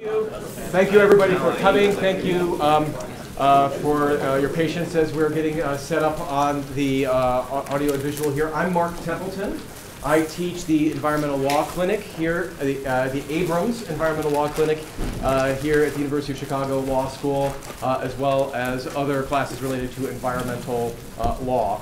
Thank you, everybody, for coming. Thank you for your patience as we're getting set up on the audio and visual here. I'm Mark Templeton. I teach the Environmental Law Clinic here, the Abrams Environmental Law Clinic here at the University of Chicago Law School, as well as other classes related to environmental law.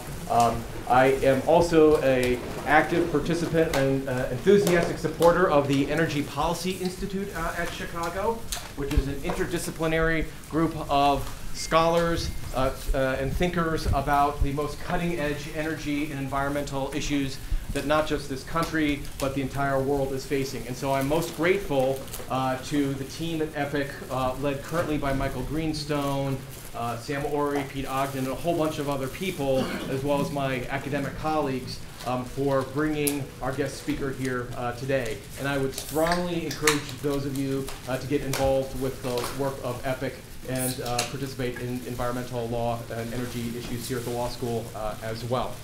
I am also an active participant and enthusiastic supporter of the Energy Policy Institute at Chicago, which is an interdisciplinary group of scholars and thinkers about the most cutting-edge energy and environmental issues that not just this country, but the entire world is facing. And so I'm most grateful to the team at EPIC, led currently by Michael Greenstone, Sam Ori, Pete Ogden, and a whole bunch of other people, as well as my academic colleagues, for bringing our guest speaker here today. And I would strongly encourage those of you to get involved with the work of EPIC and participate in environmental law and energy issues here at the law school as well.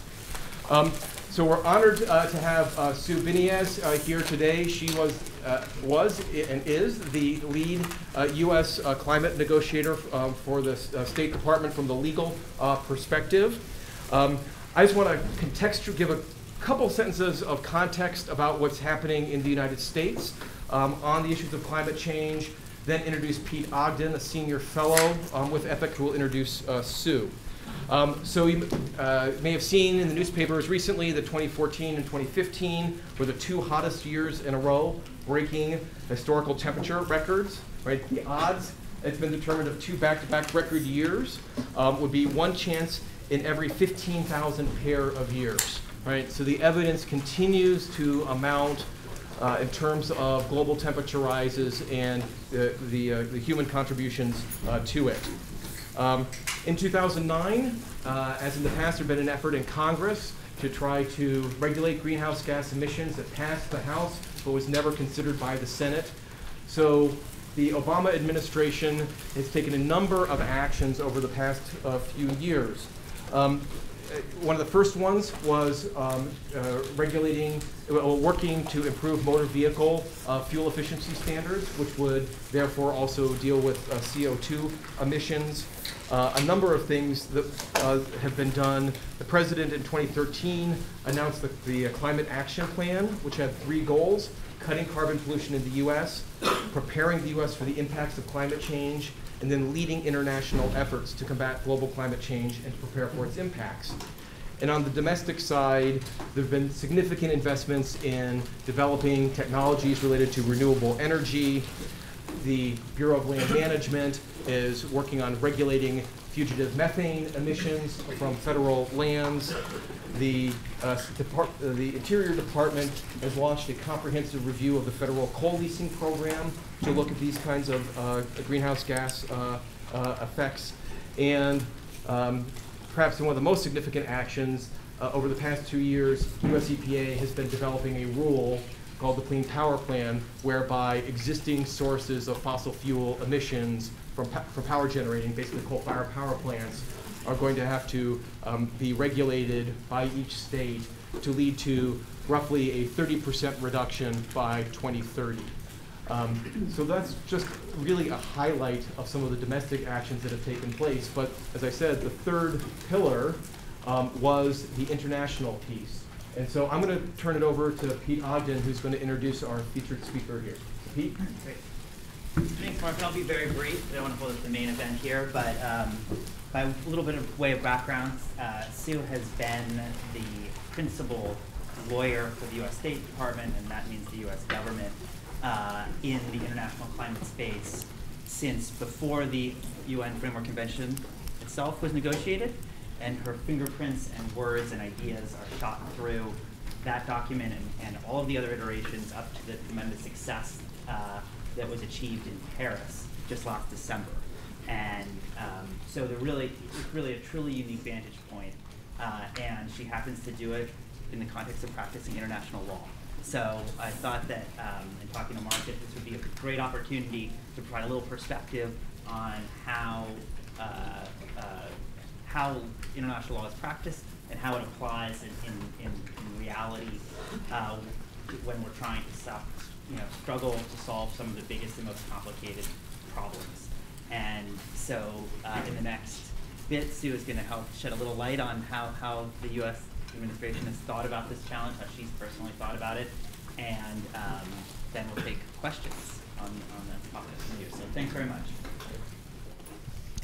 So we're honored to have Sue Biniaz here today. She was and is the lead U.S. climate negotiator for the State Department from the legal perspective. I just want to give a couple sentences of context about what's happening in the United States on the issues of climate change, then introduce Pete Ogden, a senior fellow with EPIC, who will introduce Sue. So you may have seen in the newspapers recently that 2014 and 2015 were the two hottest years in a row, breaking historical temperature records. Right? The odds, it's been determined, of two back-to-back record years would be one chance in every 15,000 pair of years. Right? So the evidence continues to amount in terms of global temperature rises and the human contributions to it. In 2009, as in the past, there had been an effort in Congress to try to regulate greenhouse gas emissions that passed the House but was never considered by the Senate. So the Obama administration has taken a number of actions over the past few years. One of the first ones was working to improve motor vehicle fuel efficiency standards, which would therefore also deal with CO2 emissions. A number of things that have been done. The president in 2013 announced the Climate Action Plan, which had 3 goals: cutting carbon pollution in the U.S., preparing the U.S. for the impacts of climate change, and then leading international efforts to combat global climate change and to prepare for its impacts. And on the domestic side, there have been significant investments in developing technologies related to renewable energy. The Bureau of Land Management is working on regulating fugitive methane emissions from federal lands. The Interior Department has launched a comprehensive review of the federal coal leasing program to look at these kinds of greenhouse gas effects. And perhaps one of the most significant actions over the past 2 years, US EPA has been developing a rule called the Clean Power Plan, whereby existing sources of fossil fuel emissions from power generating, basically coal-fired power plants, are going to have to be regulated by each state to lead to roughly a 30% reduction by 2030. So that's just really a highlight of some of the domestic actions that have taken place. But as I said, the third pillar was the international piece. And so I'm going to turn it over to Pete Ogden, who's going to introduce our featured speaker here. Pete? Great. Thanks, Mark. I'll be very brief. I don't want to hold up the main event here, but by a little bit of way of background, Sue has been the principal lawyer for the U.S. State Department, and that means the U.S. government, in the international climate space since before the UN Framework Convention itself was negotiated, and her fingerprints and words and ideas are shot through that document and all of the other iterations up to the tremendous success that was achieved in Paris just last December. And so it's really a truly unique vantage point, and she happens to do it in the context of practicing international law. So I thought that in talking to Mark, this would be a great opportunity to provide a little perspective on how international law is practiced and how it applies in reality when we're trying to struggle to solve some of the biggest and most complicated problems. And so in the next bit, Sue is going to help shed a little light on how the U.S. administration has thought about this challenge, how she's personally thought about it, and then we'll take questions on that topic from you. So thanks very much.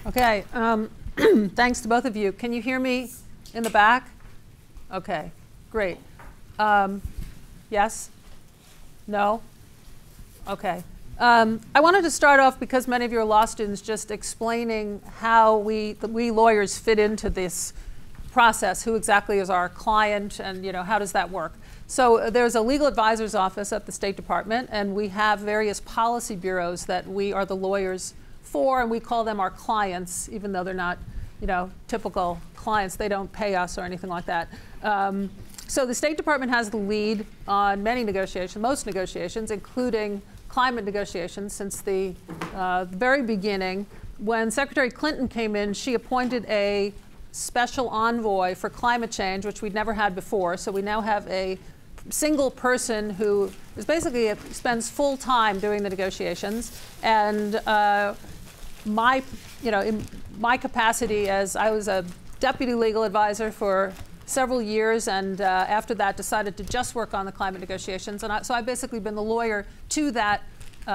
Okay, thanks to both of you. Can you hear me in the back? Okay, great. Yes? No? Okay. I wanted to start off, because many of you are law students, just explaining how we lawyers fit into this process. Who exactly is our client, and how does that work? So there's a legal advisor's office at the State Department, and we have various policy bureaus that we are the lawyers for, and we call them our clients, even though they're not typical clients. They don't pay us or anything like that. So the State Department has the lead on many negotiations, most negotiations, including climate negotiations. Since the very beginning, when Secretary Clinton came in, she appointed a special envoy for climate change, which we'd never had before. So we now have a single person who is basically spends full time doing the negotiations. And in my capacity, as I was a deputy legal advisor for several years, and after that decided to just work on the climate negotiations. And so I've basically been the lawyer to that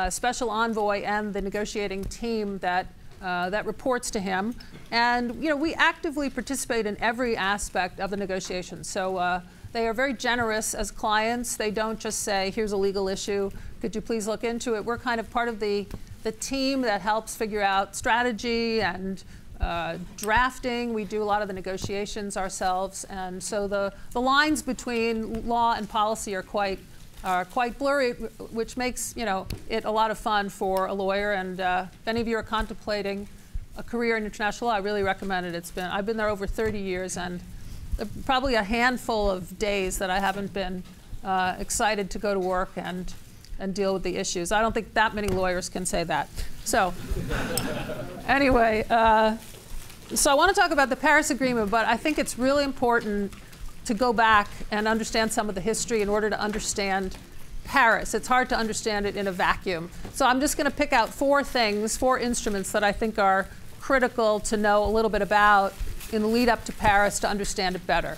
special envoy and the negotiating team that reports to him. And we actively participate in every aspect of the negotiations. So they are very generous as clients. They don't just say, here's a legal issue, could you please look into it? We're kind of part of the team that helps figure out strategy and drafting. We do a lot of the negotiations ourselves, and so the lines between law and policy are quite blurry, which makes it a lot of fun for a lawyer. And if any of you are contemplating a career in international law, I really recommend it. I've been there over 30 years, and probably a handful of days that I haven't been excited to go to work and deal with the issues. I don't think that many lawyers can say that. So anyway, so I want to talk about the Paris Agreement, but I think it's really important to go back and understand some of the history in order to understand Paris. It's hard to understand it in a vacuum. So I'm just going to pick out four instruments that I think are critical to know a little bit about in the lead up to Paris to understand it better.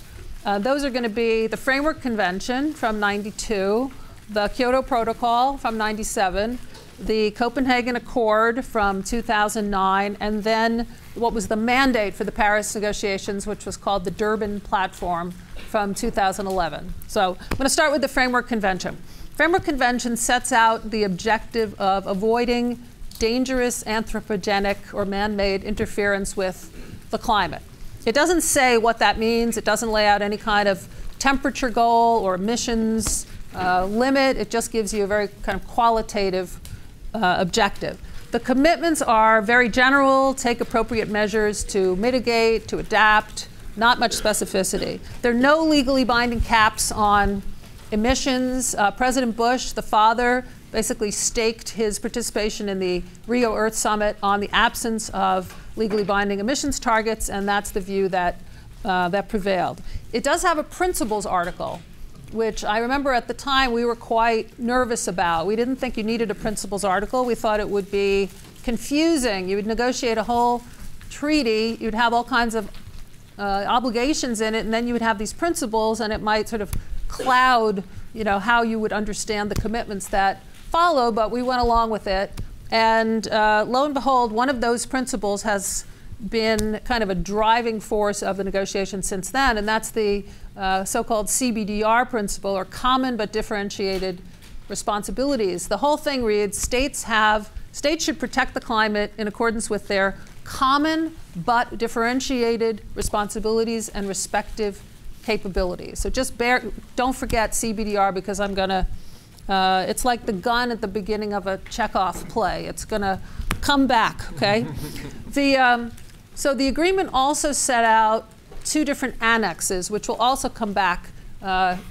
Those are going to be the Framework Convention from '92, the Kyoto Protocol from '97, the Copenhagen Accord from 2009, and then what was the mandate for the Paris negotiations, which was called the Durban Platform from 2011. So I'm going to start with the Framework Convention. Framework Convention sets out the objective of avoiding dangerous anthropogenic or man-made interference with the climate. It doesn't say what that means. It doesn't lay out any kind of temperature goal or emissions limit. It just gives you a very kind of qualitative objective. The commitments are very general, take appropriate measures to mitigate, to adapt, not much specificity. There are no legally binding caps on emissions. President Bush, the father, basically staked his participation in the Rio Earth Summit on the absence of legally binding emissions targets, and that's the view that prevailed. It does have a principles article, which I remember at the time we were quite nervous about. We didn't think you needed a principles article. We thought it would be confusing. You would negotiate a whole treaty. You'd have all kinds of obligations in it, and then you would have these principles, and it might sort of cloud how you would understand the commitments that follow, but we went along with it. And lo and behold, one of those principles has been kind of a driving force of the negotiation since then, and that's the so-called CBDR principle, or common but differentiated responsibilities. The whole thing reads, states should protect the climate in accordance with their common but differentiated responsibilities and respective capabilities. So just don't forget CBDR, because I'm gonna, it's like the gun at the beginning of a Chekhov play. It's gonna come back, okay? So the agreement also set out two different annexes, which will also come back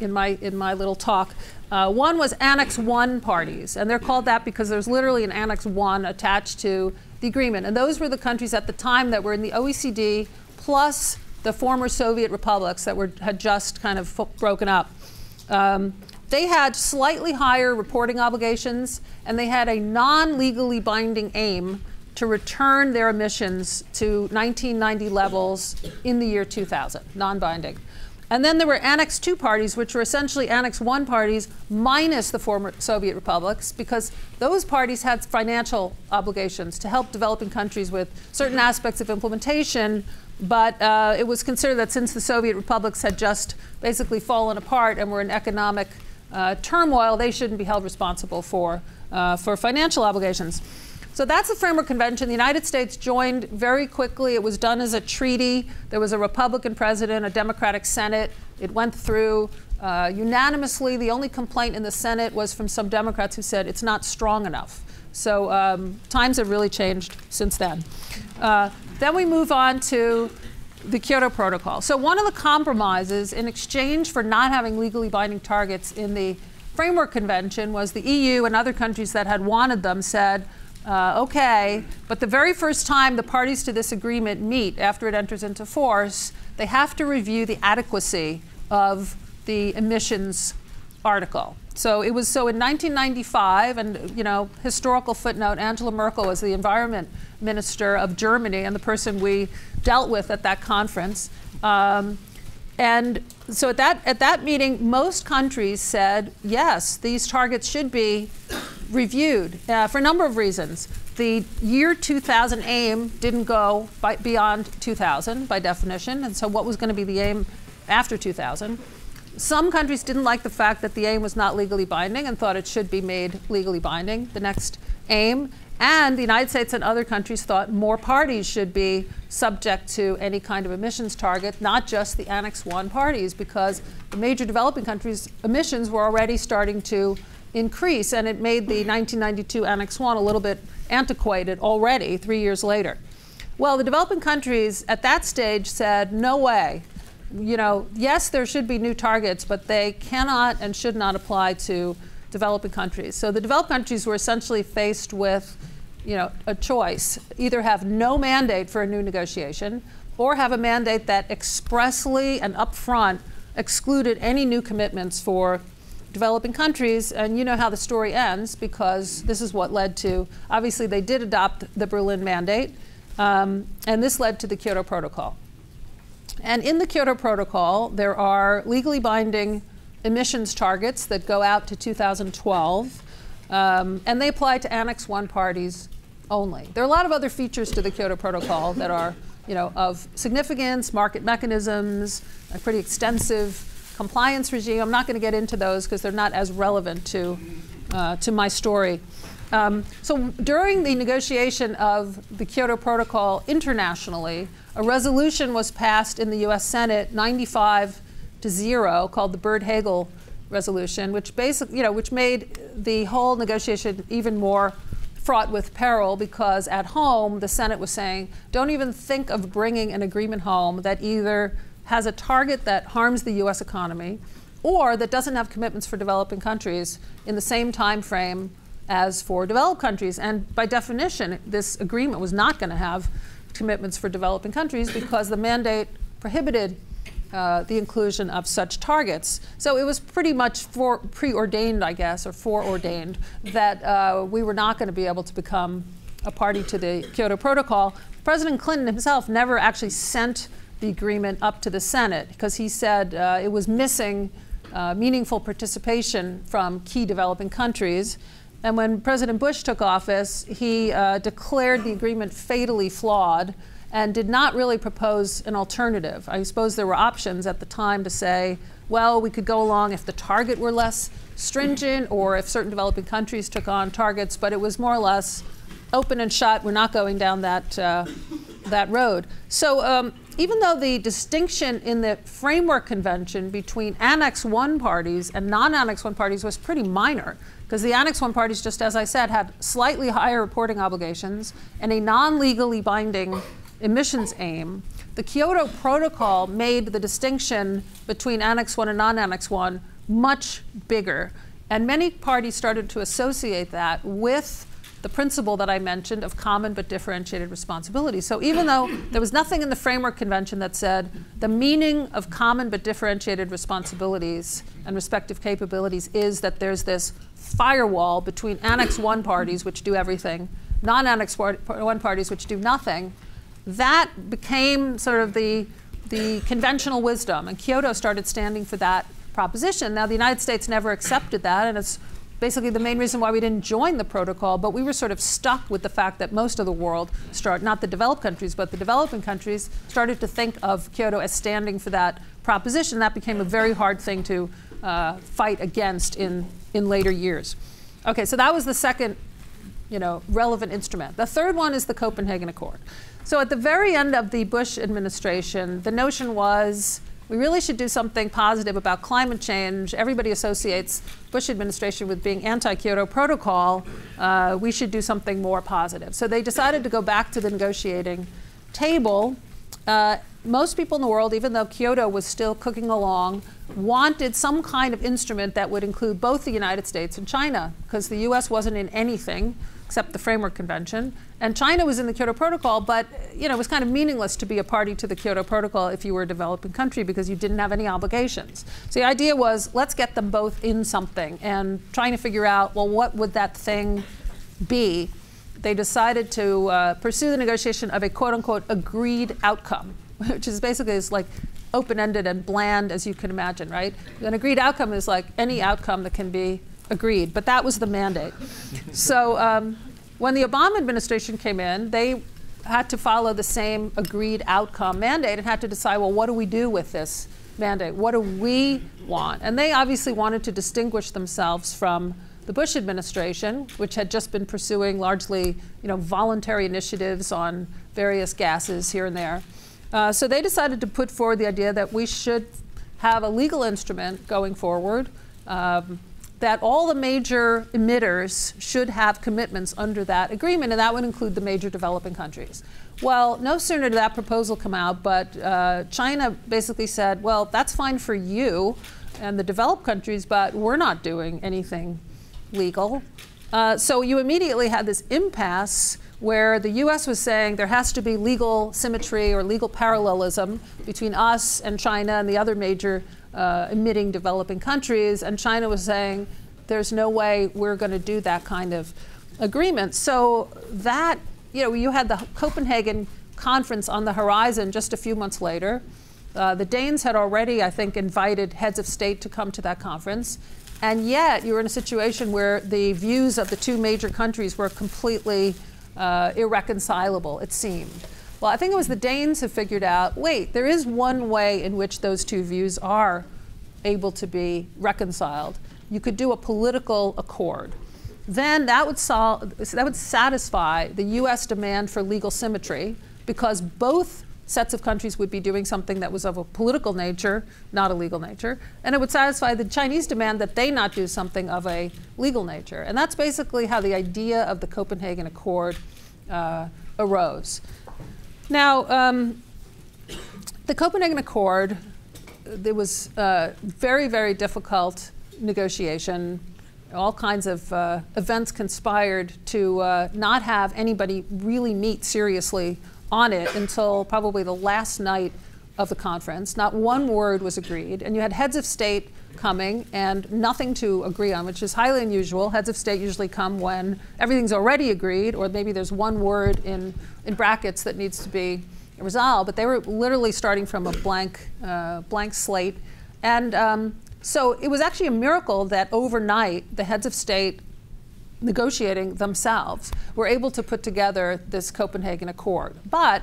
in my little talk. One was Annex 1 parties, and they're called that because there's literally an Annex 1 attached to the agreement. And those were the countries at the time that were in the OECD, plus the former Soviet republics that had just kind of broken up. They had slightly higher reporting obligations, and they had a non-legally binding aim to return their emissions to 1990 levels in the year 2000, non-binding. And then there were Annex II parties, which were essentially Annex I parties minus the former Soviet republics, because those parties had financial obligations to help developing countries with certain aspects of implementation. But it was considered that since the Soviet republics had just basically fallen apart and were in economic turmoil, they shouldn't be held responsible for financial obligations. So that's the Framework Convention. The United States joined very quickly. It was done as a treaty. There was a Republican president, a Democratic Senate. It went through unanimously. The only complaint in the Senate was from some Democrats who said it's not strong enough. So times have really changed since then. Then we move on to the Kyoto Protocol. So one of the compromises in exchange for not having legally binding targets in the Framework Convention was the EU and other countries that had wanted them said, okay, but the very first time the parties to this agreement meet after it enters into force, they have to review the adequacy of the emissions article. So it was so in 1995, and historical footnote, Angela Merkel was the environment minister of Germany and the person we dealt with at that conference. And so at that meeting, most countries said, yes, these targets should be reviewed for a number of reasons. The year 2000 aim didn't go beyond 2000 by definition, and so what was going to be the aim after 2000? Some countries didn't like the fact that the aim was not legally binding and thought it should be made legally binding, the next aim. And the United States and other countries thought more parties should be subject to any kind of emissions target, not just the Annex I parties, because the major developing countries' emissions were already starting to increase, and it made the 1992 Annex I a little bit antiquated already 3 years later. Well, the developing countries at that stage said, no way. Yes, there should be new targets, but they cannot and should not apply to developing countries. So the developed countries were essentially faced with a choice. Either have no mandate for a new negotiation, or have a mandate that expressly and upfront excluded any new commitments for developing countries. And you know how the story ends, because this is what led to, obviously they did adopt the Berlin Mandate, and this led to the Kyoto Protocol. And in the Kyoto Protocol, there are legally binding emissions targets that go out to 2012, and they apply to Annex I parties only. There are a lot of other features to the Kyoto Protocol that are of significance, market mechanisms, a pretty extensive compliance regime. I'm not going to get into those because they're not as relevant to my story. So during the negotiation of the Kyoto Protocol internationally, a resolution was passed in the US Senate 95-0 called the Byrd-Hagel resolution, which basically, which made the whole negotiation even more fraught with peril, because at home the Senate was saying, don't even think of bringing an agreement home that either has a target that harms the US economy or that doesn't have commitments for developing countries in the same time frame as for developed countries. And by definition, this agreement was not going to have commitments for developing countries because the mandate prohibited the inclusion of such targets. So it was pretty much preordained, I guess, or foreordained, that we were not going to be able to become a party to the Kyoto Protocol. President Clinton himself never actually sent the agreement up to the Senate because he said it was missing meaningful participation from key developing countries. And when President Bush took office, he declared the agreement fatally flawed and did not really propose an alternative. I suppose there were options at the time to say, well, we could go along if the target were less stringent or if certain developing countries took on targets, but it was more or less open and shut. We're not going down that road. So even though the distinction in the Framework Convention between Annex I parties and non-Annex I parties was pretty minor, because the Annex I parties, just as I said, had slightly higher reporting obligations and a non-legally binding emissions aim, the Kyoto Protocol made the distinction between Annex I and non-Annex I much bigger. And many parties started to associate that with the principle that I mentioned of common but differentiated responsibility. So even though there was nothing in the Framework Convention that said the meaning of common but differentiated responsibilities and respective capabilities is that there's this firewall between Annex 1 parties, which do everything, non-Annex 1 parties, which do nothing, that became sort of the conventional wisdom. And Kyoto started standing for that proposition. Now, the United States never accepted that, and it's basically the main reason why we didn't join the protocol, but we were sort of stuck with the fact that most of the world, not the developed countries, but the developing countries, started to think of Kyoto as standing for that proposition. That became a very hard thing to fight against in later years. Okay, so that was the second relevant instrument. The third one is the Copenhagen Accord. So at the very end of the Bush administration, the notion was we really should do something positive about climate change. Everybody associates Bush administration with being anti-Kyoto Protocol. We should do something more positive. So they decided to go back to the negotiating table. Most people in the world, even though Kyoto was still cooking along, wanted some kind of instrument that would include both the United States and China, because the US wasn't in anything except the Framework Convention. And China was in the Kyoto Protocol, but it was kind of meaningless to be a party to the Kyoto Protocol if you were a developing country because you didn't have any obligations. So the idea was, let's get them both in something, and trying to figure out, well, what would that thing be? They decided to pursue the negotiation of a quote-unquote agreed outcome, which is basically is like open-ended and bland as you can imagine, right? An agreed outcome is like any outcome that can be agreed, but that was the mandate. So when the Obama administration came in, they had to follow the same agreed outcome mandate and had to decide, well, what do we do with this mandate? What do we want? And they obviously wanted to distinguish themselves from the Bush administration, which had just been pursuing largely voluntary initiatives on various gases here and there. So they decided to put forward the idea that we should have a legal instrument going forward, that all the major emitters should have commitments under that agreement, and that would include the major developing countries. Well, no sooner did that proposal come out, but China basically said, well, that's fine for you and the developed countries, but we're not doing anything legal. So you immediately had this impasse where the US was saying there has to be legal symmetry or legal parallelism between us and China and the other major emitting developing countries, and China was saying there's no way we're going to do that kind of agreement. So that, you had the Copenhagen conference on the horizon just a few months later. The Danes had already, I think, invited heads of state to come to that conference, and yet you were in a situation where the views of the two major countries were completely irreconcilable, it seemed. Well, I think it was the Danes who figured out, wait, there is one way in which those two views are able to be reconciled. You could do a political accord. Then that would satisfy the US demand for legal symmetry, because both sets of countries would be doing something that was of a political nature, not a legal nature, and it would satisfy the Chinese demand that they not do something of a legal nature. And that's basically how the idea of the Copenhagen Accord arose. Now, the Copenhagen Accord, there was very, very difficult negotiation. All kinds of events conspired to not have anybody really meet seriously on it until probably the last night of the conference. Not one word was agreed, and you had heads of state coming and nothing to agree on, which is highly unusual. Heads of state usually come when everything's already agreed, or maybe there's one word in brackets that needs to be resolved, but they were literally starting from a blank slate. And so it was actually a miracle that overnight the heads of state negotiating themselves were able to put together this Copenhagen Accord. But,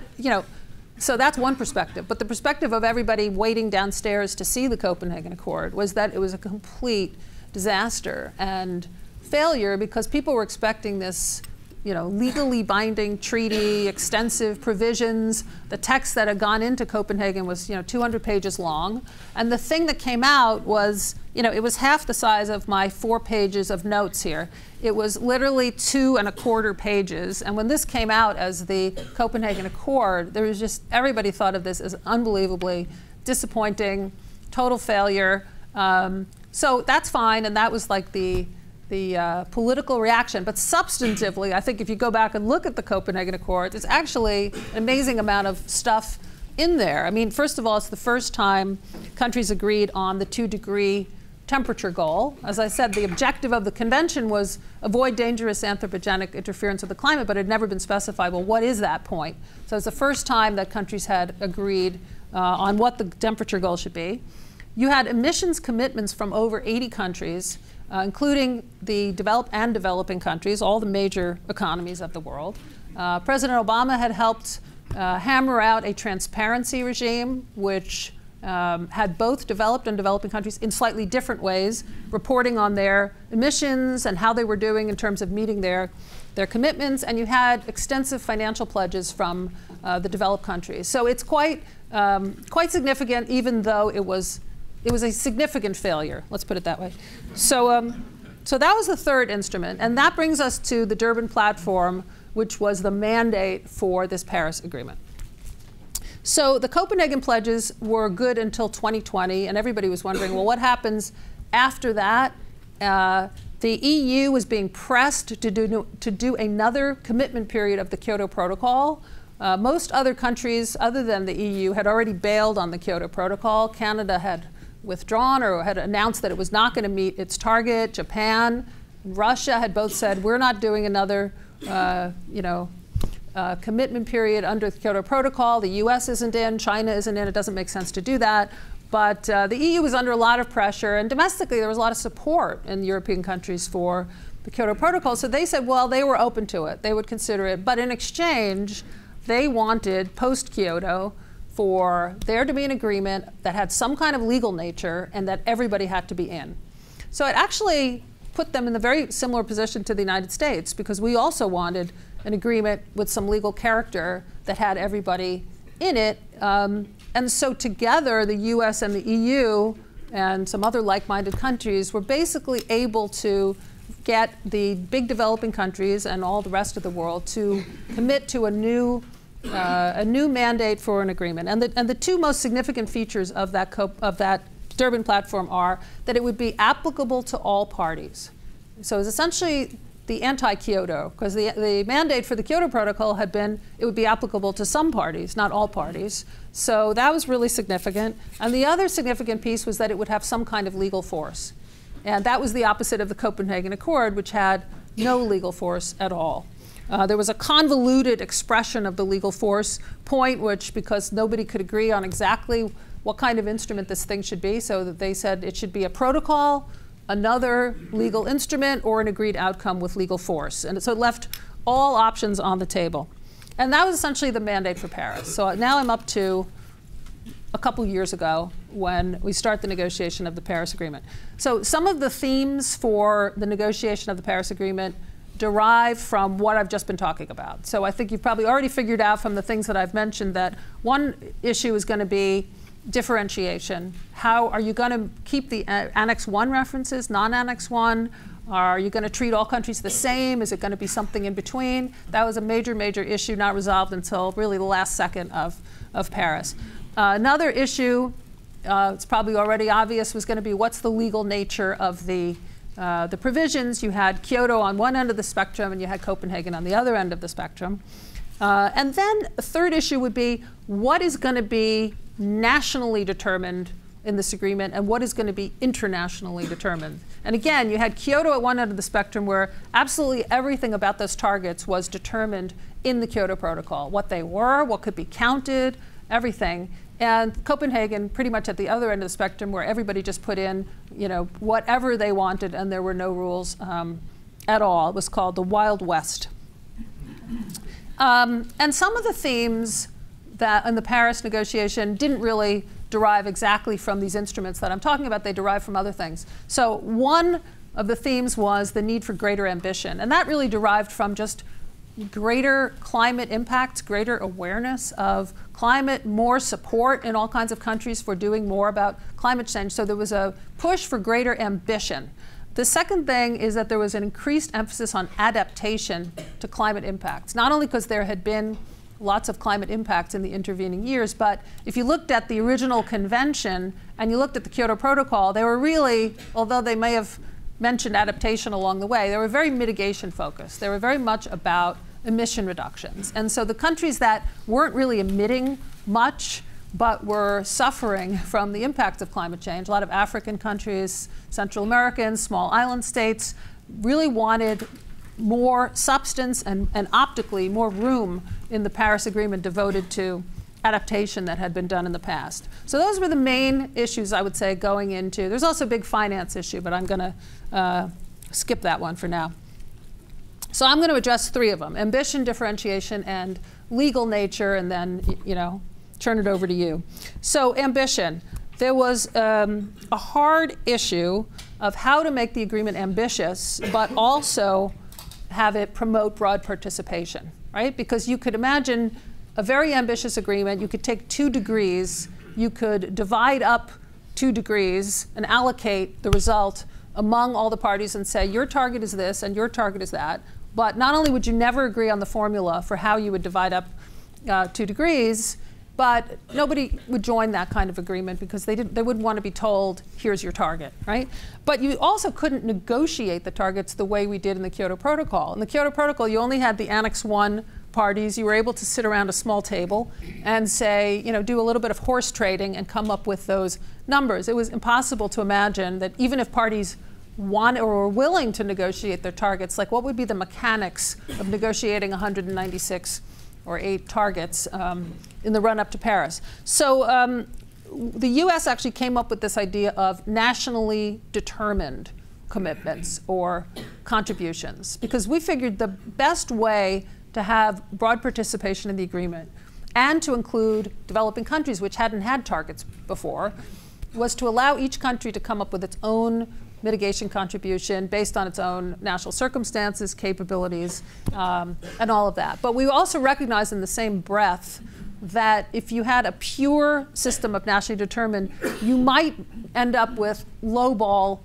so that's one perspective. But the perspective of everybody waiting downstairs to see the Copenhagen Accord was that it was a complete disaster and failure, because people were expecting this legally binding treaty, extensive provisions. The text that had gone into Copenhagen was 200 pages long. And the thing that came out was, it was half the size of my 4 pages of notes here. It was literally 2 1/4 pages. And when this came out as the Copenhagen Accord, there was just, everybody thought of this as unbelievably disappointing, total failure. So that's fine, and that was like the political reaction. But substantively, I think if you go back and look at the Copenhagen Accord, there's actually an amazing amount of stuff in there. I mean, first of all, it's the first time countries agreed on the 2-degree temperature goal. As I said, the objective of the convention was avoid dangerous anthropogenic interference with the climate, but it had never been specified, well, what is that point? So it's the first time that countries had agreed on what the temperature goal should be. You had emissions commitments from over 80 countries, including the developed and developing countries, all the major economies of the world. President Obama had helped hammer out a transparency regime, which had both developed and developing countries in slightly different ways, reporting on their emissions and how they were doing in terms of meeting their commitments. And you had extensive financial pledges from the developed countries. So it's quite significant, even though it was a significant failure. Let's put it that way. So that was the third instrument. And that brings us to the Durban Platform, which was the mandate for this Paris Agreement. So the Copenhagen pledges were good until 2020, and everybody was wondering, well, what happens after that? The EU was being pressed to do another commitment period of the Kyoto Protocol. Most other countries, other than the EU, had already bailed on the Kyoto Protocol. Canada had withdrawn or had announced that it was not going to meet its target. Japan and Russia had both said, we're not doing another commitment period under the Kyoto Protocol. The US isn't in, China isn't in, it doesn't make sense to do that. But the EU was under a lot of pressure, and domestically there was a lot of support in European countries for the Kyoto Protocol. So they said, well, they were open to it, they would consider it. But in exchange, they wanted, post-Kyoto, for there to be an agreement that had some kind of legal nature and that everybody had to be in. So it actually put them in a very similar position to the United States, because we also wanted an agreement with some legal character that had everybody in it. And so together, the US and the EU and some other like-minded countries were basically able to get the big developing countries and all the rest of the world to commit to a new mandate for an agreement. And the two most significant features of that Durban Platform are that it would be applicable to all parties. So it's essentially the anti-Kyoto, because the mandate for the Kyoto Protocol had been it would be applicable to some parties, not all parties. So that was really significant. And the other significant piece was that it would have some kind of legal force. And that was the opposite of the Copenhagen Accord, which had no legal force at all. There was a convoluted expression of the legal force point, which, because nobody could agree on exactly what kind of instrument this thing should be, so that they said it should be a protocol, another legal instrument, or an agreed outcome with legal force. And so it left all options on the table. And that was essentially the mandate for Paris. So now I'm up to a couple years ago when we start the negotiation of the Paris Agreement. So some of the themes for the negotiation of the Paris Agreement derive from what I've just been talking about. So I think you've probably already figured out from the things that I've mentioned that one issue is going to be differentiation. How are you going to keep the Annex 1 references, non-Annex 1? Are you going to treat all countries the same? Is it going to be something in between? That was a major, major issue not resolved until really the last second of Paris. Another issue, it's probably already obvious, was going to be what's the legal nature of the provisions. You had Kyoto on one end of the spectrum and you had Copenhagen on the other end of the spectrum. And then a third issue would be what is going to be nationally determined in this agreement and what is going to be internationally determined. And again, you had Kyoto at one end of the spectrum where absolutely everything about those targets was determined in the Kyoto Protocol. What they were, what could be counted, everything. And Copenhagen pretty much at the other end of the spectrum where everybody just put in, whatever they wanted and there were no rules at all. It was called the Wild West. And some of the themes that in the Paris negotiation didn't really derive exactly from these instruments that I'm talking about. They derive from other things. So one of the themes was the need for greater ambition. And that really derived from just greater climate impacts, greater awareness of climate, more support in all kinds of countries for doing more about climate change. So there was a push for greater ambition. The second thing is that there was an increased emphasis on adaptation to climate impacts, not only because there had been lots of climate impacts in the intervening years, but if you looked at the original convention and you looked at the Kyoto Protocol, they were really, although they may have mentioned adaptation along the way, they were very mitigation focused. They were very much about emission reductions. And so the countries that weren't really emitting much but were suffering from the impacts of climate change, a lot of African countries, Central American, small island states, really wanted more substance and optically more room in the Paris Agreement devoted to adaptation that had been done in the past. So those were the main issues, I would say, going into. There's also a big finance issue, but I'm going to skip that one for now. So I'm going to address three of them: ambition, differentiation, and legal nature, and then, turn it over to you. So ambition. There was a hard issue of how to make the agreement ambitious, but also have it promote broad participation, right? Because you could imagine a very ambitious agreement. You could take 2 degrees, you could divide up 2 degrees and allocate the result among all the parties and say, your target is this and your target is that. But not only would you never agree on the formula for how you would divide up 2 degrees, but nobody would join that kind of agreement because they wouldn't want to be told, here's your target, right? But you also couldn't negotiate the targets the way we did in the Kyoto Protocol. In the Kyoto Protocol, you only had the Annex 1 parties. You were able to sit around a small table and say, do a little bit of horse trading and come up with those numbers. It was impossible to imagine that even if parties want or were willing to negotiate their targets, like what would be the mechanics of negotiating 196 or 8 targets in the run-up to Paris. So the US actually came up with this idea of nationally determined commitments or contributions, because we figured the best way to have broad participation in the agreement and to include developing countries which hadn't had targets before was to allow each country to come up with its own mitigation contribution based on its own national circumstances, capabilities, and all of that. But we also recognize in the same breath that if you had a pure system of nationally determined, you might end up with lowball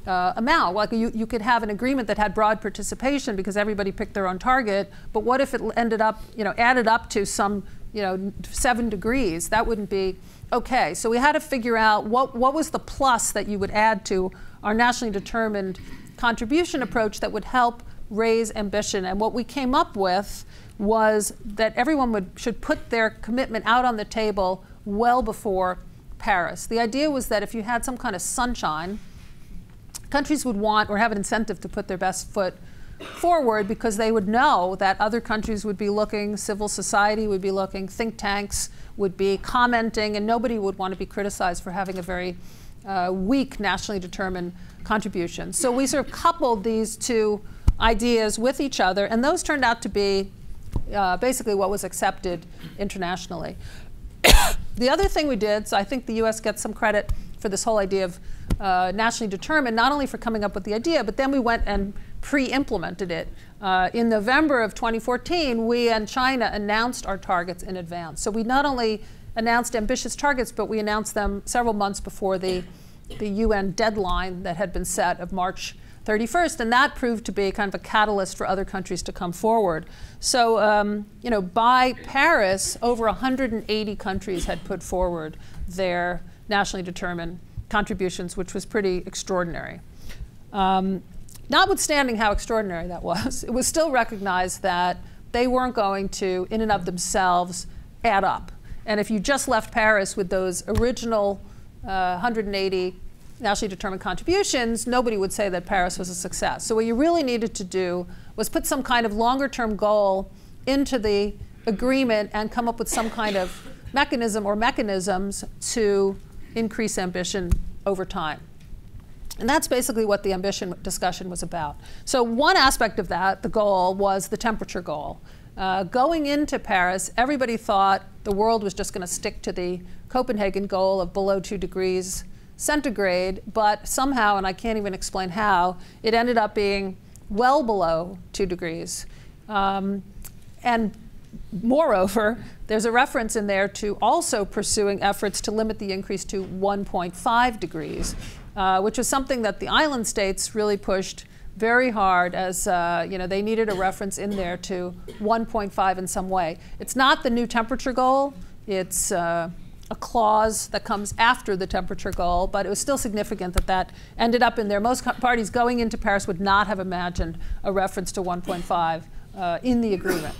amount. Like you could have an agreement that had broad participation because everybody picked their own target, but what if it ended up, added up to some, 7 degrees? That wouldn't be okay. So we had to figure out what was the plus that you would add to our nationally determined contribution approach that would help raise ambition. And what we came up with was that everyone should put their commitment out on the table well before Paris. The idea was that if you had some kind of sunshine, countries would want or have an incentive to put their best foot forward because they would know that other countries would be looking, civil society would be looking, think tanks would be commenting, and nobody would want to be criticized for having a very weak nationally determined contribution. So we sort of coupled these two ideas with each other, and those turned out to be basically what was accepted internationally. The other thing we did, so I think the US gets some credit for this whole idea of nationally determined, not only for coming up with the idea, but then we went and pre-implemented it. In November of 2014, we and China announced our targets in advance. So we not only announced ambitious targets, but we announced them several months before the UN deadline that had been set of March 31st, and that proved to be kind of a catalyst for other countries to come forward. So, by Paris, over 180 countries had put forward their nationally determined contributions, which was pretty extraordinary. Notwithstanding how extraordinary that was, it was still recognized that they weren't going to, in and of themselves, add up. And if you just left Paris with those original 180 nationally determined contributions, nobody would say that Paris was a success. So what you really needed to do was put some kind of longer-term goal into the agreement and come up with some kind of mechanism or mechanisms to increase ambition over time. And that's basically what the ambition discussion was about. So one aspect of that, the goal, was the temperature goal. Going into Paris, everybody thought the world was just going to stick to the Copenhagen goal of below 2 degrees centigrade, but somehow, and I can't even explain how, it ended up being well below 2 degrees. And moreover, there's a reference in there to also pursuing efforts to limit the increase to 1.5 degrees, which was something that the island states really pushed very hard, as they needed a reference in there to 1.5 in some way. It's not the new temperature goal. It's a clause that comes after the temperature goal, but it was still significant that that ended up in there. Most parties going into Paris would not have imagined a reference to 1.5 in the agreement.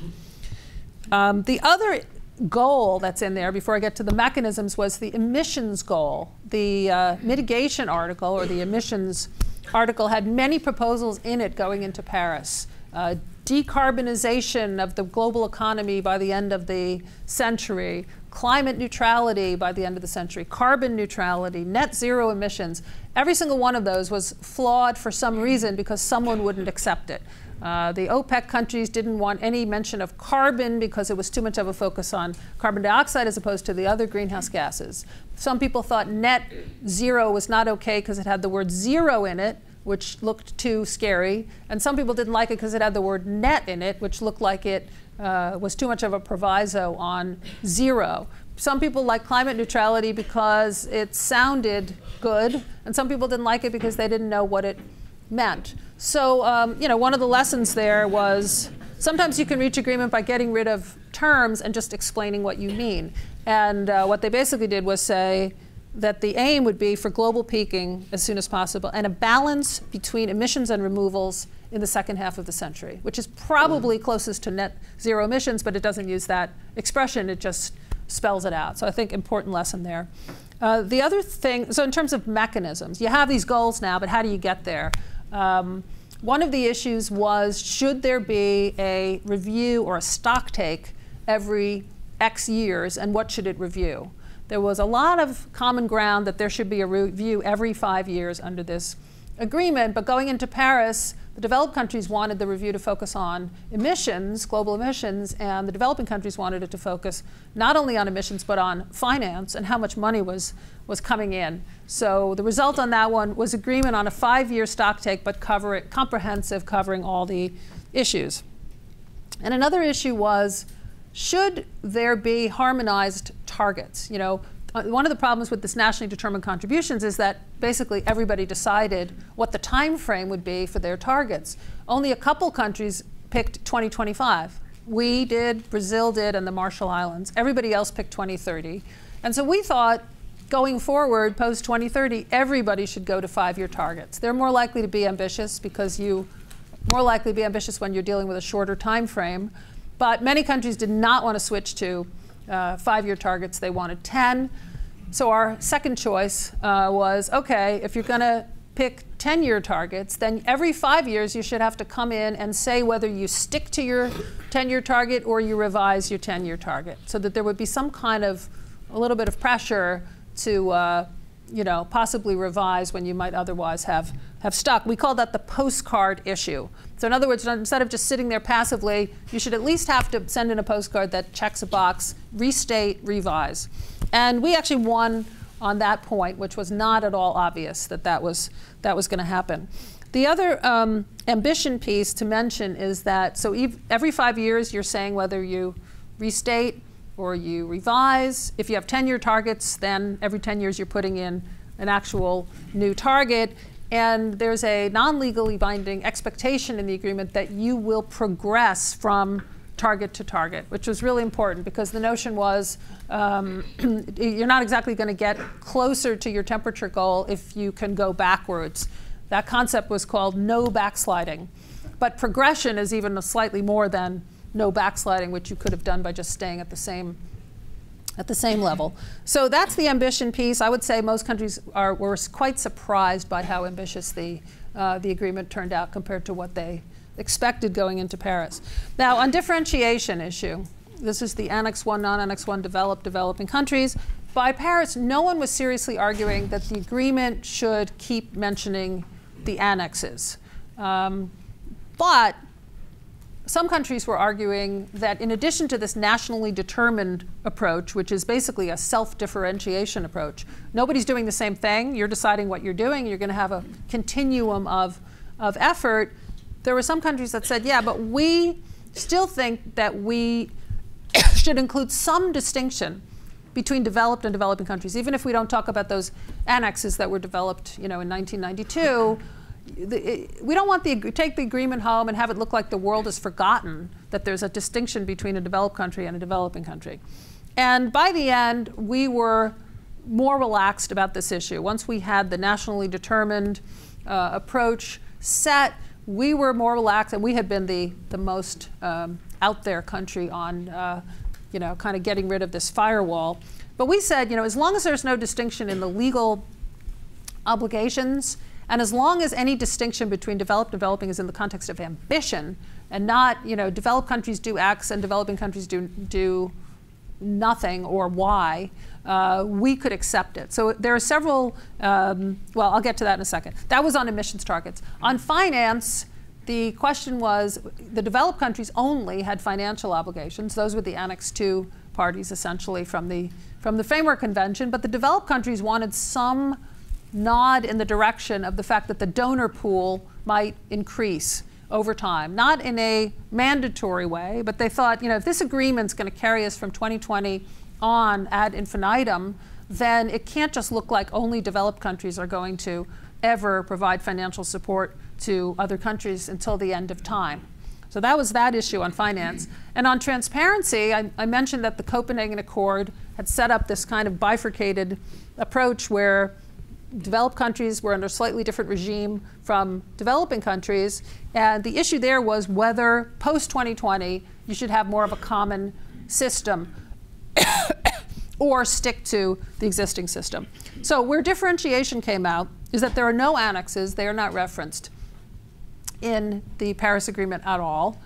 The other goal that's in there, before I get to the mechanisms, was the emissions goal. The mitigation article, or the emissions article, had many proposals in it going into Paris. Decarbonization of the global economy by the end of the century, climate neutrality by the end of the century, carbon neutrality, net zero emissions. Every single one of those was flawed for some reason because someone wouldn't accept it. The OPEC countries didn't want any mention of carbon because it was too much of a focus on carbon dioxide as opposed to the other greenhouse gases. Some people thought net zero was not okay because it had the word zero in it, which looked too scary. And some people didn't like it because it had the word net in it, which looked like it was too much of a proviso on zero. Some people liked climate neutrality because it sounded good, and some people didn't like it because they didn't know what it meant. So, you know, one of the lessons there was sometimes you can reach agreement by getting rid of terms and just explaining what you mean. And what they basically did was say that the aim would be for global peaking as soon as possible and a balance between emissions and removals in the second half of the century, which is probably closest to net zero emissions, but it doesn't use that expression. It just spells it out. So I think important lesson there. The other thing, so in terms of mechanisms, you have these goals now, but how do you get there? One of the issues was, should there be a review or a stock take every X years, and what should it review? There was a lot of common ground that there should be a review every 5 years under this agreement, but going into Paris, the developed countries wanted the review to focus on emissions, global emissions, and the developing countries wanted it to focus not only on emissions, but on finance and how much money was coming in. So the result on that one was agreement on a 5-year stock take, but comprehensive, covering all the issues. And another issue was, should there be harmonized targets? You know, one of the problems with this nationally determined contributions is that basically everybody decided what the time frame would be for their targets. Only a couple countries picked 2025. We did, Brazil did, and the Marshall Islands. Everybody else picked 2030. And so we thought, going forward, post-2030, everybody should go to 5-year targets. They're more likely to be ambitious because you're more likely to be ambitious when you're dealing with a shorter time frame. But many countries did not want to switch to 5-year targets. They wanted 10. So our second choice was, OK, if you're going to pick 10-year targets, then every 5 years you should have to come in and say whether you stick to your 10-year target or you revise your 10-year target, so that there would be some kind of a little bit of pressure to you know, possibly revise when you might otherwise have stuck. We call that the postcard issue. So in other words, instead of just sitting there passively, you should at least have to send in a postcard that checks a box, restate, revise. And we actually won on that point, which was not at all obvious that that was going to happen. The other ambition piece to mention is that, so every 5 years you're saying whether you restate or you revise. If you have 10-year targets, then every 10 years you're putting in an actual new target. And there's a non-legally binding expectation in the agreement that you will progress from target to target, which was really important because the notion was you're not exactly going to get closer to your temperature goal if you can go backwards. That concept was called no backsliding. But progression is even slightly more than no backsliding, which you could have done by just staying at the same level. So that's the ambition piece. I would say most countries were quite surprised by how ambitious the agreement turned out compared to what they expected going into Paris. Now, on differentiation issue, this is the Annex 1, non-Annex 1 developing countries. By Paris, no one was seriously arguing that the agreement should keep mentioning the annexes. But some countries were arguing that in addition to this nationally determined approach, which is basically a self-differentiation approach, nobody's doing the same thing. You're deciding what you're doing. You're going to have a continuum of effort. There were some countries that said, yeah, but we still think that we should include some distinction between developed and developing countries, even if we don't talk about those annexes that were developed, you know, in 1992. We don't want take the agreement home and have it look like the world has forgotten that there's a distinction between a developed country and a developing country. And by the end, we were more relaxed about this issue. Once we had the nationally determined approach set, we were more relaxed, and we had been the most out there country on kind of getting rid of this firewall. But we said, as long as there's no distinction in the legal obligations, and as long as any distinction between developed and developing is in the context of ambition, and not, developed countries do X and developing countries do nothing or Y, we could accept it. So there are several, well, I'll get to that in a second. That was on emissions targets. On finance, the question was, the developed countries only had financial obligations. Those were the Annex II parties, essentially, from the Framework Convention. But the developed countries wanted some nod in the direction of the fact that the donor pool might increase over time. Not in a mandatory way, but they thought, if this agreement's going to carry us from 2020 on ad infinitum, then it can't just look like only developed countries are going to ever provide financial support to other countries until the end of time. So that was that issue on finance. And on transparency, I mentioned that the Copenhagen Accord had set up this kind of bifurcated approach where developed countries were under a slightly different regime from developing countries. And the issue there was whether post-2020 you should have more of a common system or stick to the existing system. So where differentiation came out is that there are no annexes. They are not referenced in the Paris Agreement at all.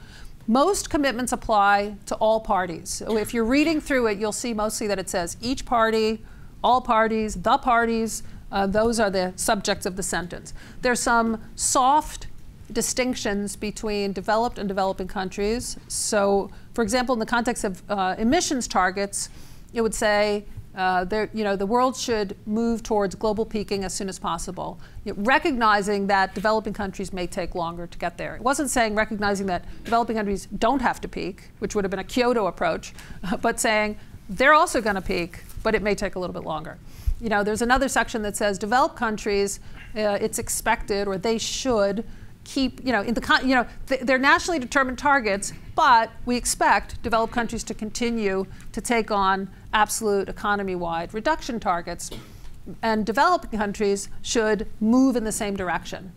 Most commitments apply to all parties. So if you're reading through it, you'll see mostly that it says each party, all parties, the parties. Those are the subjects of the sentence. There's some soft distinctions between developed and developing countries. So, for example, in the context of emissions targets, it would say the world should move towards global peaking as soon as possible, recognizing that developing countries may take longer to get there. It wasn't saying recognizing that developing countries don't have to peak, which would have been a Kyoto approach, but saying they're also going to peak, but it may take a little bit longer. There's another section that says developed countries, it's expected, or they should keep, they're nationally determined targets, but we expect developed countries to continue to take on absolute economy-wide reduction targets, and developing countries should move in the same direction,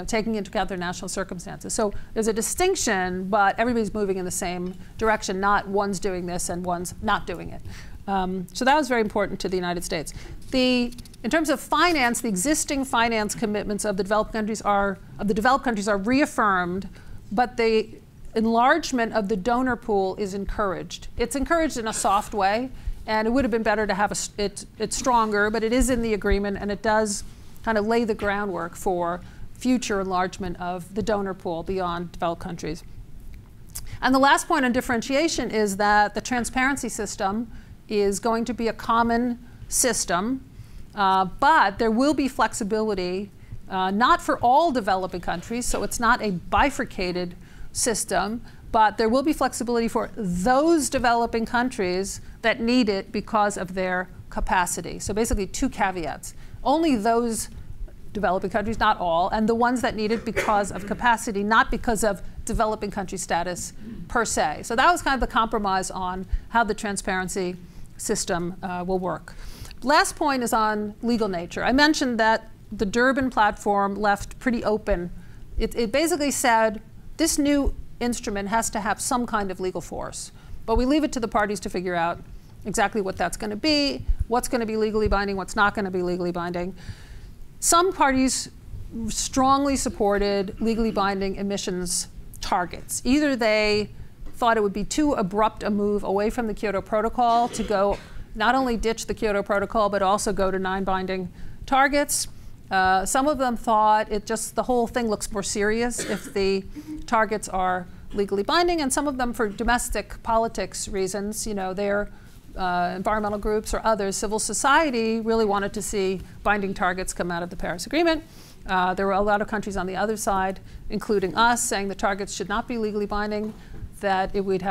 taking into account their national circumstances. So there's a distinction, but everybody's moving in the same direction, not one's doing this and one's not doing it. So that was very important to the United States. In terms of finance, the existing finance commitments of the developed countries are reaffirmed, but the enlargement of the donor pool is encouraged. It's encouraged in a soft way, and it would have been better to have it's stronger, but it is in the agreement, and it does kind of lay the groundwork for future enlargement of the donor pool beyond developed countries. And the last point on differentiation is that the transparency system is going to be a common system, but there will be flexibility, not for all developing countries, so it's not a bifurcated system, but there will be flexibility for those developing countries that need it because of their capacity. So basically two caveats. Only those developing countries, not all, and the ones that need it because of capacity, not because of developing country status per se. So that was kind of the compromise on how the transparency system will work. Last point is on legal nature. I mentioned that the Durban Platform left pretty open. It basically said this new instrument has to have some kind of legal force, but we leave it to the parties to figure out exactly what that's going to be, what's going to be legally binding, what's not going to be legally binding. Some parties strongly supported legally binding emissions targets. Either they thought it would be too abrupt a move away from the Kyoto Protocol to go not only ditch the Kyoto Protocol, but also go to non-binding targets. Some of them thought the whole thing looks more serious if the targets are legally binding, and some of them for domestic politics reasons, their environmental groups or others, civil society really wanted to see binding targets come out of the Paris Agreement. There were a lot of countries on the other side, including us, saying the targets should not be legally binding, that we would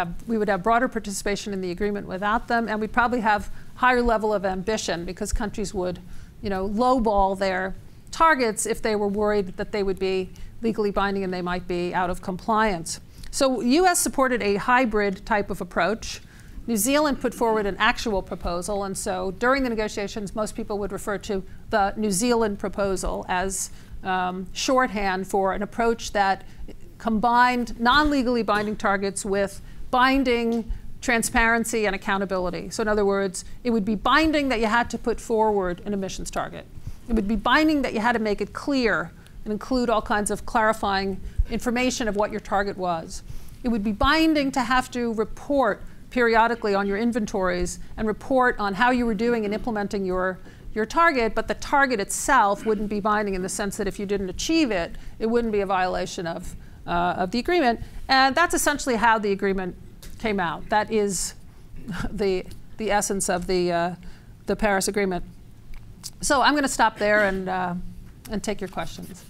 have broader participation in the agreement without them, and we'd probably have higher level of ambition because countries would, lowball their targets if they were worried that they would be legally binding and they might be out of compliance. So US supported a hybrid type of approach. New Zealand put forward an actual proposal, and so during the negotiations, most people would refer to the New Zealand proposal as shorthand for an approach that combined non-legally binding targets with binding transparency and accountability. So in other words, it would be binding that you had to put forward an emissions target. It would be binding that you had to make it clear and include all kinds of clarifying information of what your target was. It would be binding to have to report periodically on your inventories and report on how you were doing in implementing your target, but the target itself wouldn't be binding in the sense that if you didn't achieve it, it wouldn't be a violation of the agreement. And that's essentially how the agreement came out. That is the essence of the Paris Agreement. So I'm going to stop there and take your questions.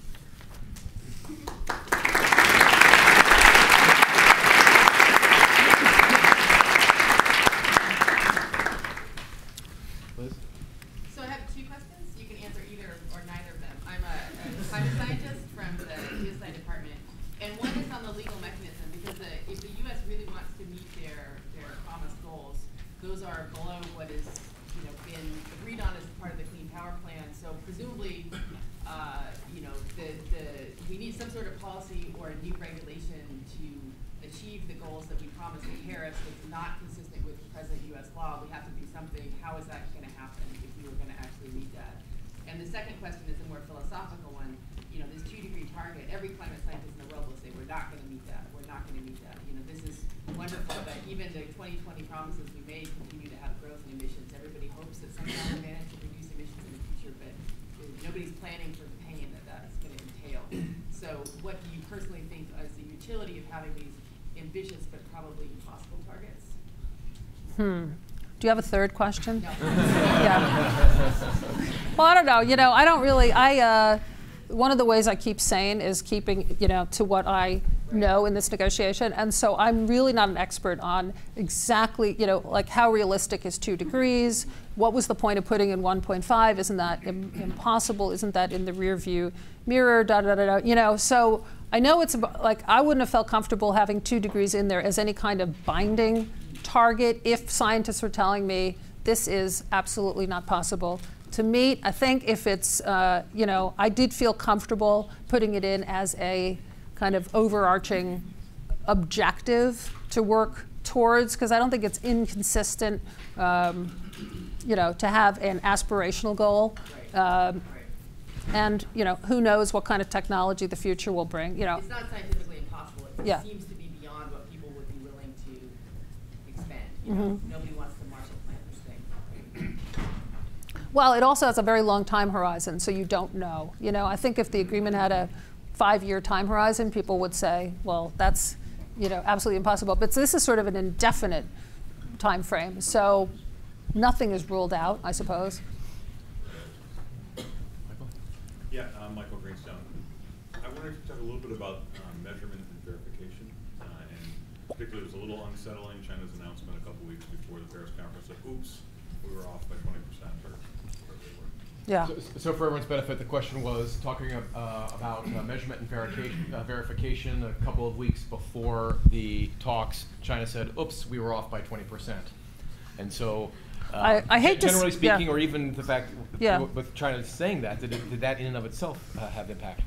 So I have two questions. You can answer either or neither of them. I'm a climate scientist from the geoscience department, and one is on the legal mechanism, because if the U.S. really wants to meet their promised goals, those are below what is been agreed on as part of the Clean Power Plan. So presumably, we need some sort of policy or a new regulation to achieve the goals that we promised in Paris. That's not consistent with present U.S. law. We have to do something. How is that going to happen if we were going to actually meet that? And the second question is a more philosophical one. This 2-degree target, every climate scientist in the world will say, we're not going to meet that. We're not going to meet that. This is wonderful that even the 2020 promises we made continue to have growth in emissions. Everybody hopes that somehow we manage to reduce emissions in the future, but nobody's planning for the pain that that's going to entail. So what do you personally think is the utility of having these ambitious but probably impossible targets? Do you have a third question? No. Yeah. Well, I don't know. I don't really. One of the ways I keep sane is keeping, to what I know in this negotiation. And so I'm really not an expert on exactly, like how realistic is 2 degrees? What was the point of putting in 1.5? Isn't that impossible? Isn't that in the rear view mirror? Da da da da. So I know it's like I wouldn't have felt comfortable having 2 degrees in there as any kind of binding target if scientists were telling me this is absolutely not possible to meet. I think if it's, I did feel comfortable putting it in as a kind of overarching objective to work towards, because I don't think it's inconsistent, to have an aspirational goal. And, who knows what kind of technology the future will bring. It's not scientifically impossible. It seems to be beyond what people would be willing to expend. Nobody wants to Marshall Plan this thing. Well, it also has a very long time horizon, so you don't know. I think if the agreement had a 5-year time horizon, people would say, well, that's absolutely impossible. But this is sort of an indefinite time frame, so nothing is ruled out, I suppose. Michael? Yeah, Michael Greenstone. I wanted to talk a little bit about measurement and verification, and particularly it was a little unsettling, China's announcement a couple weeks before the Paris conference of, oops, we were off by 20% or whatever they were. Yeah. So for everyone's benefit, the question was talking about measurement and verification a couple of weeks before the talks. China said, oops, we were off by 20%. And so I hate to generally speaking, or even the fact with with China saying that, did that in and of itself have impact?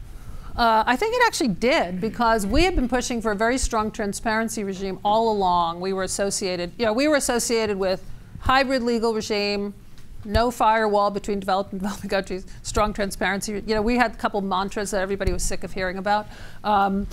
I think it actually did, because we had been pushing for a very strong transparency regime all along. We were associated, with hybrid legal regime, no firewall between developed and developing countries, strong transparency. We had a couple mantras that everybody was sick of hearing about. And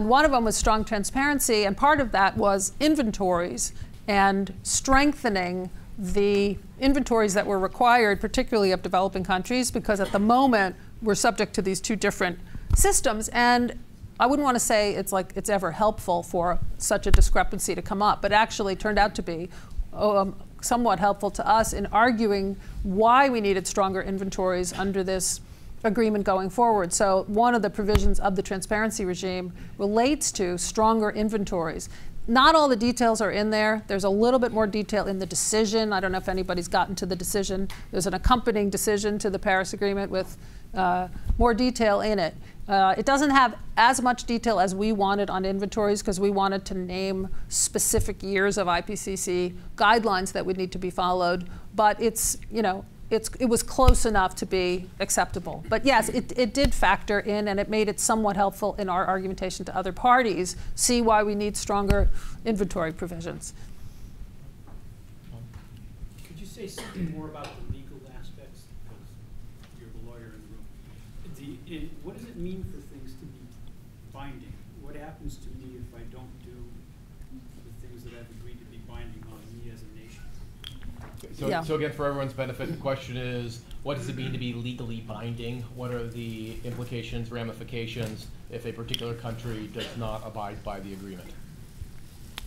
one of them was strong transparency, and part of that was inventories and strengthening the inventories that were required, particularly of developing countries, because at the moment we're subject to these 2 different systems. And I wouldn't want to say it's ever helpful for such a discrepancy to come up, but actually turned out to be somewhat helpful to us in arguing why we needed stronger inventories under this agreement going forward. So one of the provisions of the transparency regime relates to stronger inventories. Not all the details are in there. There's a little bit more detail in the decision. I don't know if anybody's gotten to the decision. There's an accompanying decision to the Paris Agreement with more detail in it. It doesn't have as much detail as we wanted on inventories because we wanted to name specific years of IPCC guidelines that would need to be followed. But it's, you know, it was close enough to be acceptable. But yes, it did factor in, and it made it somewhat helpful in our argumentation to other parties, see why we need stronger inventory provisions. Could you say something more about the legal aspects, because you're the lawyer in the room? What does it mean for things to be binding? What happens to me if I don't do the things that I've agreed to be binding on me as a nation? So again, for everyone's benefit, the question is, what does it mean to be legally binding? What are the implications, ramifications, if a particular country does not abide by the agreement?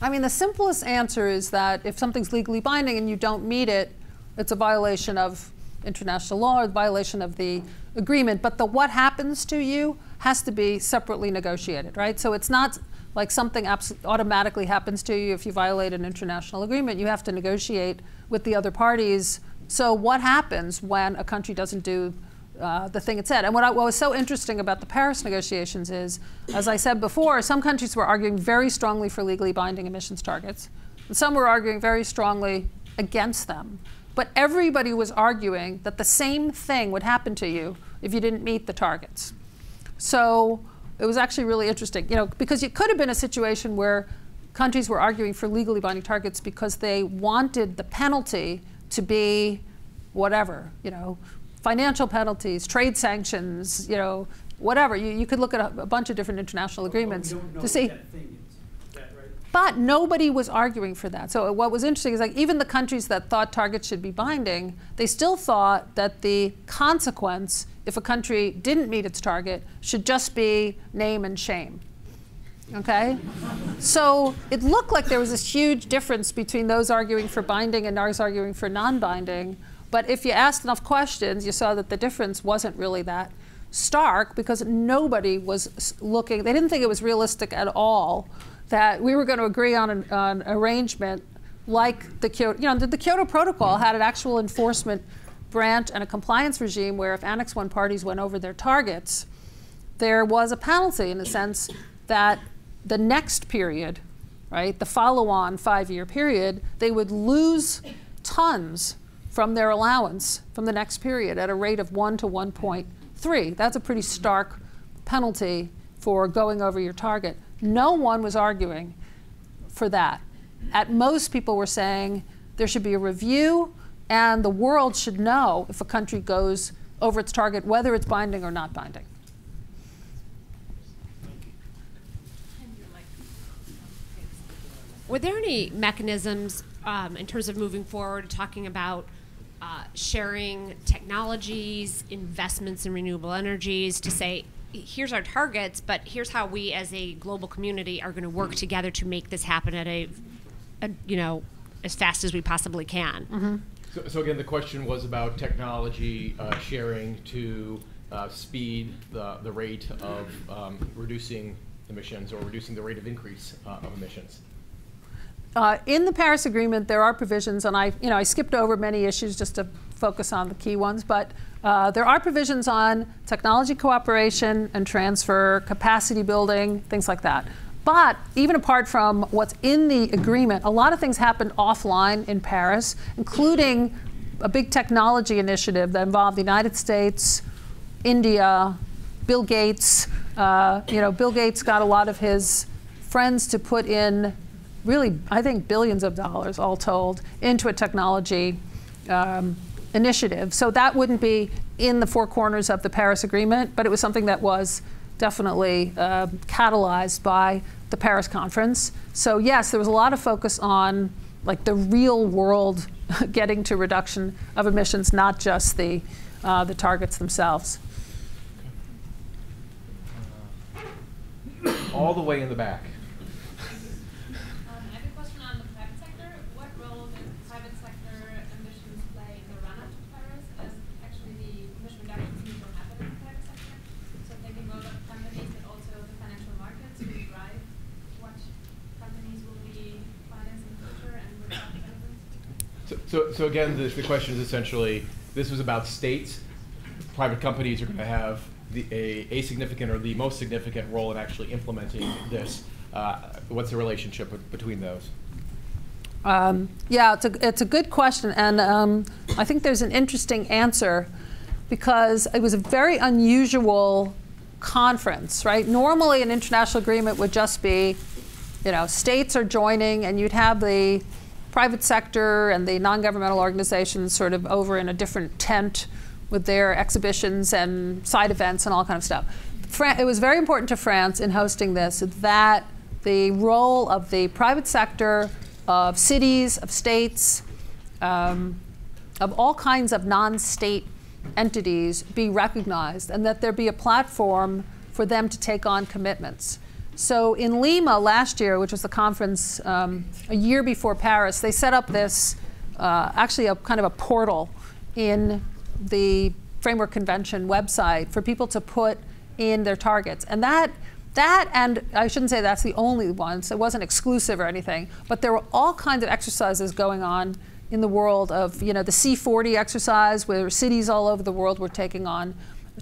I mean, the simplest answer is that if something's legally binding and you don't meet it, it's a violation of international law or a violation of the agreement. But the what happens to you has to be separately negotiated, right? So it's not like something automatically happens to you if you violate an international agreement. You have to negotiate with the other parties. So what happens when a country doesn't do the thing it said? And what was so interesting about the Paris negotiations is, as I said before, some countries were arguing very strongly for legally binding emissions targets, and some were arguing very strongly against them. But everybody was arguing that the same thing would happen to you if you didn't meet the targets. So it was actually really interesting, you know, because it could have been a situation where countries were arguing for legally binding targets because they wanted the penalty to be whatever, you know, financial penalties, trade sanctions, you know, whatever. You could look at a bunch of different international agreements to see. That thing is that right? But nobody was arguing for that. So what was interesting is, like, even the countries that thought targets should be binding, they still thought that the consequence, if a country didn't meet its target, should just be name and shame. Okay? So it looked like there was this huge difference between those arguing for binding and those arguing for non-binding. But if you asked enough questions, you saw that the difference wasn't really that stark because nobody was looking, they didn't think it was realistic at all that we were going to agree on an arrangement like the Kyoto, you know, the Kyoto Protocol had an actual enforcement branch and a compliance regime where if Annex 1 parties went over their targets, there was a penalty in the sense that the next period, right, the follow-on 5-year period, they would lose tons from their allowance from the next period at a rate of 1 to 1.3. That's a pretty stark penalty for going over your target. No one was arguing for that. At most, people were saying there should be a review and the world should know if a country goes over its target, whether it's binding or not binding. Were there any mechanisms in terms of moving forward, talking about sharing technologies, investments in renewable energies, to say, here's our targets, but here's how we as a global community are going to work together to make this happen at a you know, as fast as we possibly can? Mm-hmm. So again, the question was about technology sharing to speed the rate of reducing emissions or reducing the rate of increase of emissions. In the Paris Agreement, there are provisions, and I skipped over many issues just to focus on the key ones, but there are provisions on technology cooperation and transfer, capacity building, things like that. But even apart from what's in the agreement, a lot of things happened offline in Paris, including a big technology initiative that involved the United States, India, Bill Gates. Bill Gates got a lot of his friends to put in really, I think, billions of dollars, all told, into a technology initiative. So that wouldn't be in the four corners of the Paris Agreement, but it was something that was definitely catalyzed by the Paris conference. So yes, there was a lot of focus on like the real world getting to reduction of emissions, not just the targets themselves. All the way in the back. I have a question on the private sector. What role did private sector emissions play in the run-up to Paris, as actually the emission reductions need to happen in the private sector? So thinking both of companies, but also the financial markets who drive what companies will be So again, the question is essentially, this was about states. Private companies are going to have a significant or the most significant role in actually implementing this. What's the relationship between those? Yeah, it's a good question, and I think there's an interesting answer because it was a very unusual conference, right? Normally, an international agreement would just be, states are joining, and you'd have the private sector and the non-governmental organizations sort of over in a different tent with their exhibitions and side events and all kind of stuff. It was very important to France in hosting this that the role of the private sector, of cities, of states, of all kinds of non-state entities be recognized, and that there be a platform for them to take on commitments. So in Lima last year, which was the conference a year before Paris, they set up this, actually a kind of a portal in the Framework Convention website for people to put in their targets. And that, and I shouldn't say that's the only one, so it wasn't exclusive or anything, but there were all kinds of exercises going on in the world of, the C40 exercise, where cities all over the world were taking on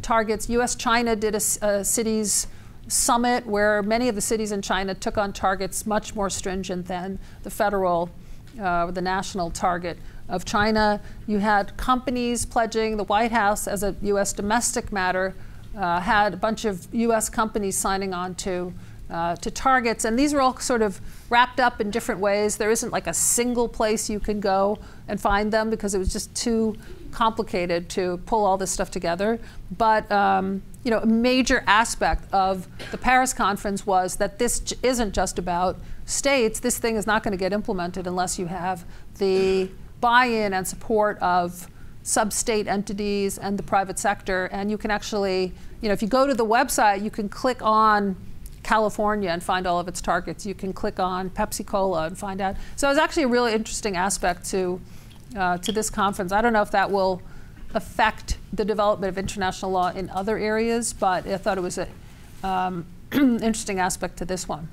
targets. US-China did a cities summit where many of the cities in China took on targets much more stringent than the federal, the national target of China. You had companies pledging. The White House, as a US domestic matter, had a bunch of US companies signing on to targets, and these are all sort of wrapped up in different ways. There isn't like a single place you can go and find them because it was just too complicated to pull all this stuff together. But a major aspect of the Paris conference was that this isn't just about states. This thing is not going to get implemented unless you have the buy-in and support of sub-state entities and the private sector. And you can actually, if you go to the website, you can click on California and find all of its targets. You can click on Pepsi-Cola and find out. So it was actually a really interesting aspect to this conference. I don't know if that will affect the development of international law in other areas, but I thought it was an interesting aspect to this one.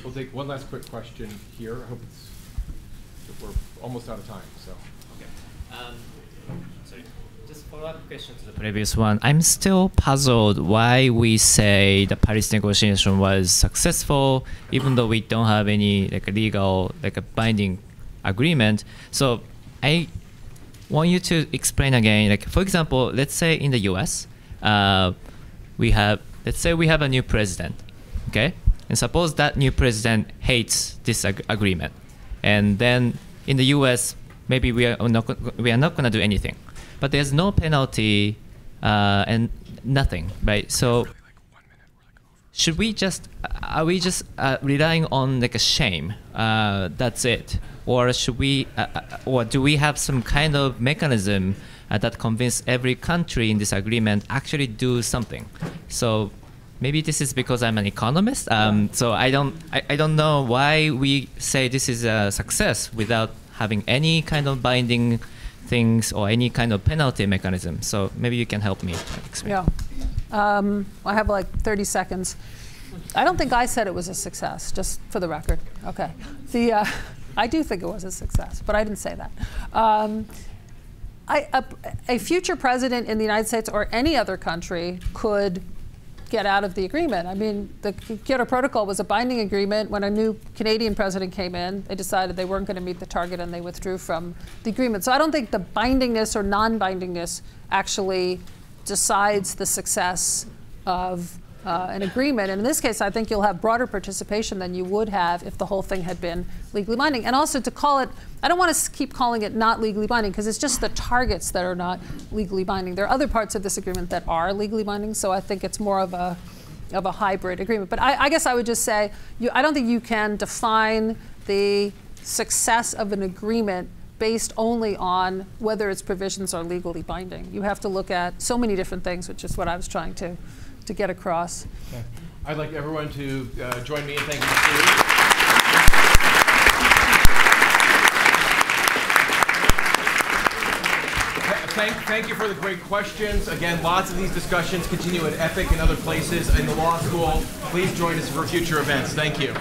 We'll take one last quick question here. I hope we're almost out of time. So. So just follow-up question to the previous one. I'm still puzzled why we say the Paris negotiation was successful, even though we don't have any legal, a binding agreement. So I want you to explain again. For example, let's say in the U.S. we have a new president, okay? And suppose that new president hates this agreement, and then in the U.S. maybe we are not going to do anything, but there's no penalty and nothing, right? So should we are we just relying on a shame? That's it, or should we, or do we have some kind of mechanism that convince every country in this agreement actually do something? So maybe this is because I'm an economist. So I don't know why we say this is a success without having any kind of binding things or any kind of penalty mechanism. So maybe you can help me explain. Yeah. I have like 30 seconds. I don't think I said it was a success, just for the record. Okay. I do think it was a success, but I didn't say that. A future president in the United States or any other country could get out of the agreement. I mean, the Kyoto Protocol was a binding agreement. When a new Canadian president came in, they decided they weren't going to meet the target and they withdrew from the agreement. So I don't think the bindingness or non-bindingness actually decides the success of an agreement. And in this case, I think you'll have broader participation than you would have if the whole thing had been legally binding. And also to call it, I don't want to keep calling it not legally binding, because it's just the targets that are not legally binding. There are other parts of this agreement that are legally binding, so I think it's more of a hybrid agreement. But I guess I would just say, I don't think you can define the success of an agreement based only on whether its provisions are legally binding. You have to look at so many different things, which is what I was trying to get across. Okay. I'd like everyone to join me in thanking Sue. Thank you for the great questions. Again, lots of these discussions continue at EPIC and other places in the law school. Please join us for future events. Thank you.